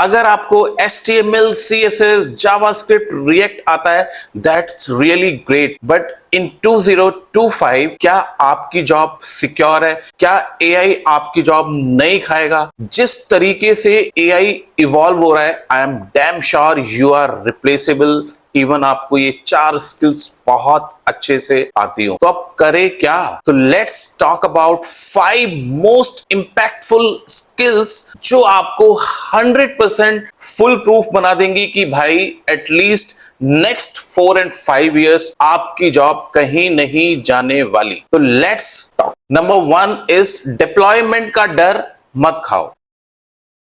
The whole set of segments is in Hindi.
अगर आपको HTML, CSS, JavaScript, React आता है, that's really great. But in 2025 क्या आपकी जॉब सिक्योर है? क्या AI आपकी जॉब नहीं खाएगा? जिस तरीके से AI इवॉल्व हो रहा है, I am damn sure you are replaceable. Even आपको ये 4 स्किल्स बहुत अच्छे से आती हो, तो अब करें क्या? तो let's talk about 5 most impactful skills जो आपको 100% फुल प्रूफ बना देंगी कि भाई एटलीस्ट नेक्स्ट 4 and 5 years आपकी जॉब कहीं नहीं जाने वाली। तो let's talk. Number 1 is deployment का डर मत खाओ।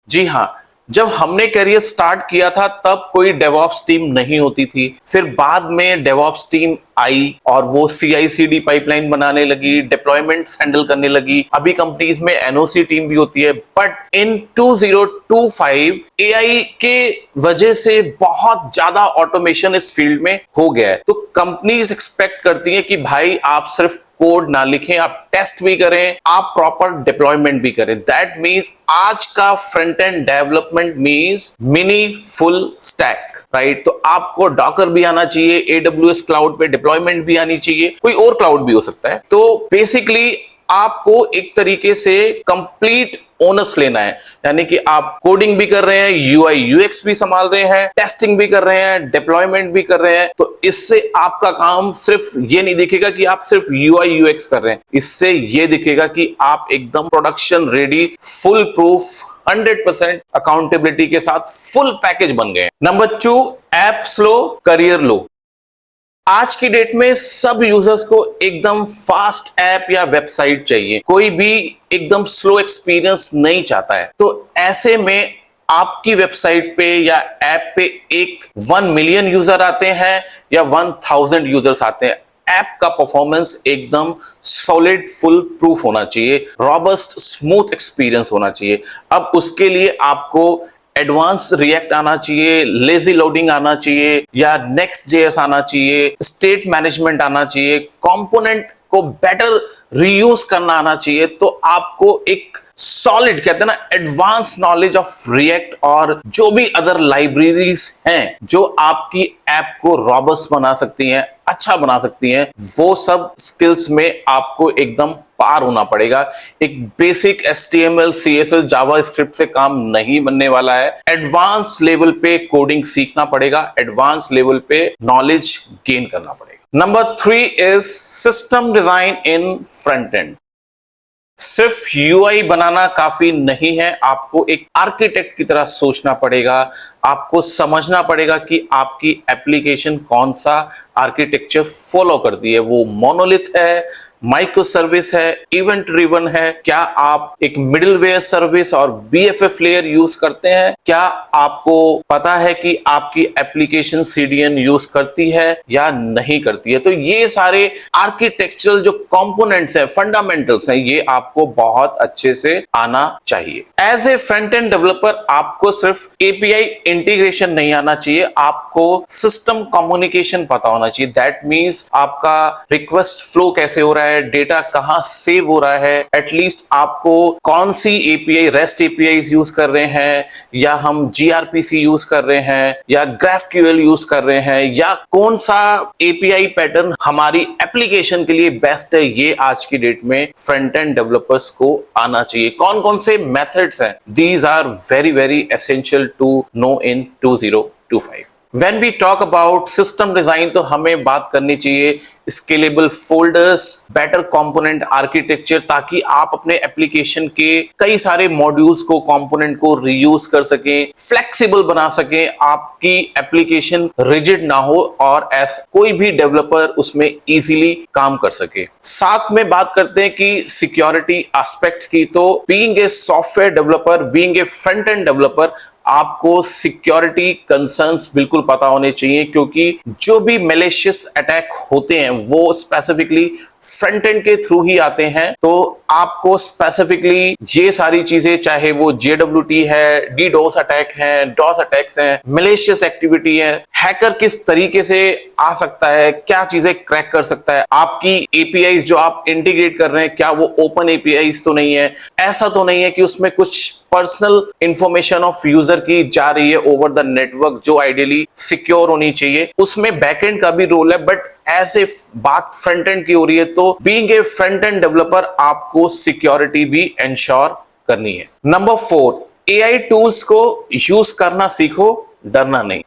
जी हां, जब हमने करियर स्टार्ट किया था तब कोई डेवऑप्स टीम नहीं होती थी। फिर बाद में डेवऑप्स टीम आई और वो CI/CD पाइपलाइन बनाने लगी, डिप्लॉयमेंट्स हैंडल करने लगी। अभी कंपनीज में NOC टीम भी होती है। बट इन 2025 AI के वजह से बहुत ज्यादा ऑटोमेशन इस फील्ड में हो गया है। तो कंपनीज एक्सपेक्ट करती है कि भाई आप सिर्फ कोड ना लिखें, आप टेस्ट भी करें, आप प्रॉपर डिप्लॉयमेंट भी करें। दैट मीन्स आज का front end development means mini full stack, right? तो आपको डॉकर भी आना चाहिए, AWS क्लाउड पे डिप्लॉयमेंट भी आनी चाहिए, कोई और क्लाउड भी हो सकता है। तो बेसिकली आपको एक तरीके से कंप्लीट ओनर्स लेना है, यानी कि आप कोडिंग भी कर रहे हैं, UI UX भी संभाल रहे हैं, टेस्टिंग भी कर रहे हैं, डिप्लॉयमेंट भी कर रहे हैं। तो इससे आपका काम सिर्फ ये नहीं दिखेगा कि आप सिर्फ UI UX कर रहे हैं, इससे ये दिखेगा कि आप एकदम production ready, full proof, 100% accountability के साथ फुल पैकेज बन गए। नंबर 2, ऐप स्लो करियर लो। आज की डेट में सब यूजर्स को एकदम फास्ट ऐप या वेबसाइट चाहिए, कोई भी एकदम स्लो एक्सपीरियंस नहीं चाहता है। तो ऐसे में आपकी वेबसाइट पे या ऐप पे 1 मिलियन यूजर आते हैं या 1000 यूजर्स आते हैं, ऐप का परफॉर्मेंस एकदम सॉलिड, फुल प्रूफ होना चाहिए, रॉबस्ट, स्मूथ एक्सपीरियंस होना चाहिए। अब उसके लिए आपको एडवांस रिएक्ट आना चाहिए, लेजी लोडिंग आना चाहिए, या Next.js आना चाहिए, स्टेट मैनेजमेंट आना चाहिए, कंपोनेंट को बेटर रीयूज करना आना चाहिए। तो आपको एक सॉलिड, कहते हैं ना, एडवांस नॉलेज ऑफ रिएक्ट और जो भी अदर लाइब्रेरीज हैं जो आपकी ऐप को रॉबस्ट बना सकती हैं, अच्छा बना सकती हैं, वो सब स्किल्स में आपको एकदम पार होना पड़ेगा। एक बेसिक HTML, CSS, जावास्क्रिप्ट से काम नहीं बनने वाला है। एडवांस लेवल पे कोडिंग सीखना पड़ेगा, एडवांस लेवल पे नॉलेज गेन करना पड़ेगा। Number 3 is system design in front end. सिर्फ UI बनाना काफी नहीं है, आपको एक आर्किटेक्ट की तरह सोचना पड़ेगा। आपको समझना पड़ेगा कि आपकी एप्लीकेशन कौन सा आर्किटेक्चर फॉलो करती है, वो मोनोलिथ है, माइक्रो सर्विस है, इवेंट ड्रिवन है, क्या आप एक मिडिलवेयर सर्विस और BFF लेयर यूज करते हैं, क्या आपको पता है कि आपकी एप्लीकेशन CDN यूज करती है या नहीं करती है। तो ये सारे आर्किटेक्चरल जो कंपोनेंट्स हैं, फंडामेंटल्स हैं, ये आपको बहुत अच्छे से आना चाहिए। As a front end developer आपको सिर्फ API इंटीग्रेशन नहीं आना चाहिए, आपको सिस्टम कम्युनिकेशन पता होना चाहिए। दैट मीन्स आपका रिक्वेस्ट फ्लो कैसे हो रहा है, डेटा कहां सेव हो रहा है, एटलीस्ट आपको कौन सी API, REST APIs यूज कर रहे हैं, या हम gRPC यूज कर रहे हैं, या GraphQL यूज कर रहे हैं, या कौन सा API पैटर्न हमारी एप्लीकेशन के लिए बेस्ट है, ये आज की डेट में फ्रंट एंड डेवलपर्स को आना चाहिए। कौन कौन से मेथड्स हैं, these are very very essential to know in 2025। When we talk about system design, तो हमें बात करनी चाहिए scalable folders, better component architecture, ताकि आप अपने एप्लीकेशन के कई सारे मॉड्यूल्स को, कंपोनेंट को रीयूज कर सकें, फ्लेक्सिबल बना सकें, आपकी एप्लीकेशन रिजिड ना हो और कोई भी डेवलपर उसमें इजीली काम कर सके। साथ में बात करते हैं कि सिक्योरिटी एस्पेक्ट्स की। तो being a software developer, being a front end developer, आपको सिक्योरिटी कंसर्न्स बिल्कुल पता होने चाहिए, क्योंकि जो भी मैलिशियस अटैक होते हैं वो स्पेसिफिकली फ्रंट एंड के थ्रू ही आते हैं। तो आपको स्पेसिफिकली ये सारी चीजें, चाहे वो JWT है, DDoS अटैक है, DOS अटैक्स हैं, मैलिशियस एक्टिविटी है, हैकर किस तरीके से आ सकता है, क्या चीजें क्रैक कर सकता है, आपकी APIs जो आप इंटीग्रेट कर रहे हैं क्या वो ओपन APIs तो नहीं है, ऐसा तो नहीं है कि उसमें कुछ पर्सनल इंफॉर्मेशन ऑफ यूजर की जा रही है ओवर द नेटवर्क, जो आइडियली सिक्योर होनी चाहिए, उसमें बैकएंड का भी रोल है। बट ऐसे बात फ्रंट एंड की हो रही है, तो being a front end developer आपको सिक्योरिटी भी इंश्योर करनी है। नंबर 4, एआई टूल्स को यूज करना सीखो, डरना नहीं।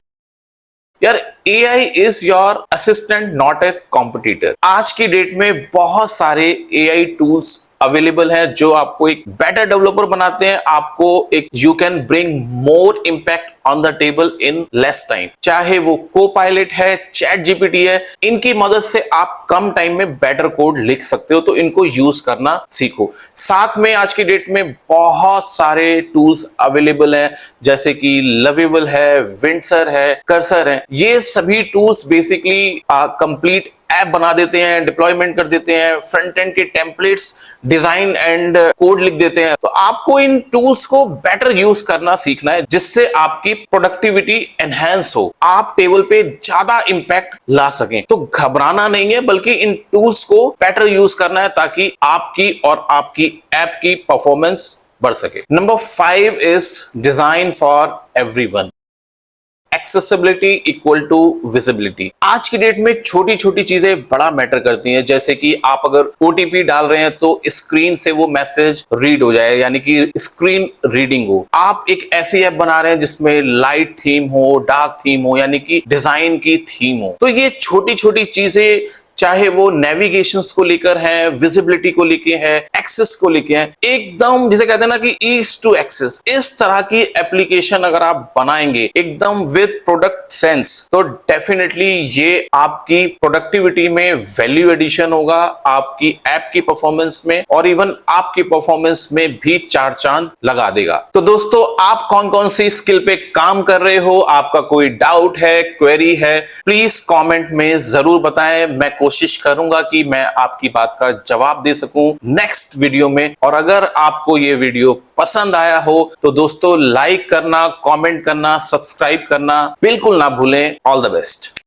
यार, AI is your assistant, not a competitor. आज की डेट में बहुत सारे AI टूल्स अवेलेबल हैं जो आपको एक बेटर डेवलपर बनाते हैं। आपको एक you can bring more impact on the table in less time. चाहे वो कोपायलट है, चैट जीपीटी है, इनकी मदद से आप कम टाइम में बेटर कोड लिख सकते हो, तो इनको यूज करना सीखो। साथ में आज की डेट में बहुत सारे टूल्स अवेलेबल हैं, जैसे कि लवेबल है, विंडसर है, कर्सर है। ये सभी टूल्स बेसिकली कंप्लीट ऐप बना देते हैं, डिप्लॉयमेंट कर देते हैं, फ्रंट एंड के टेम्पलेट्स डिजाइन एंड कोड लिख देते हैं। तो आपको इन टूल्स को बेटर यूज करना सीखना है, जिससे आपकी प्रोडक्टिविटी एनहांस हो, आप टेबल पे ज्यादा इंपैक्ट ला सकें। तो घबराना नहीं है, बल्कि इन टूल्स को बेटर यूज करना है, ताकि आपकी और आपकी ऐप की परफॉर्मेंस बढ़ सके। Number 5 is design for everyone. Accessibility equal to visibility. आज की डेट में छोटी छोटी चीजें बड़ा मैटर करती हैं, जैसे कि आप अगर ओटीपी डाल रहे हैं तो स्क्रीन से वो मैसेज रीड हो जाए, यानी कि स्क्रीन रीडिंग हो। आप एक ऐसी ऐप बना रहे हैं जिसमें लाइट थीम हो, डार्क थीम हो, यानी कि डिजाइन की थीम हो। तो ये छोटी छोटी चीजें, चाहे वो नेविगेशंस को लेकर है, विजिबिलिटी को लेके है, एक्सेस को लेके है, एकदम जिसे कहते हैं ना कि ईज टू एक्सेस, इस तरह की एप्लीकेशन अगर आप बनाएंगे एकदम विद प्रोडक्ट सेंस, तो डेफिनेटली ये आपकी प्रोडक्टिविटी में वैल्यू एडिशन होगा, आपकी ऐप की परफॉर्मेंस में और इवन आपकी परफॉर्मेंस में भी चार चांद लगा देगा। तो दोस्तों, आप कौन कौन सी स्किल पे काम कर रहे हो, आपका कोई डाउट है, क्वेरी है, प्लीज कमेंट में जरूर बताएं। मैं कोशिश करूंगा कि मैं आपकी बात का जवाब दे सकूं नेक्स्ट वीडियो में। और अगर आपको ये वीडियो पसंद आया हो तो दोस्तों लाइक करना, कमेंट करना, सब्सक्राइब करना बिल्कुल ना भूलें। All the best.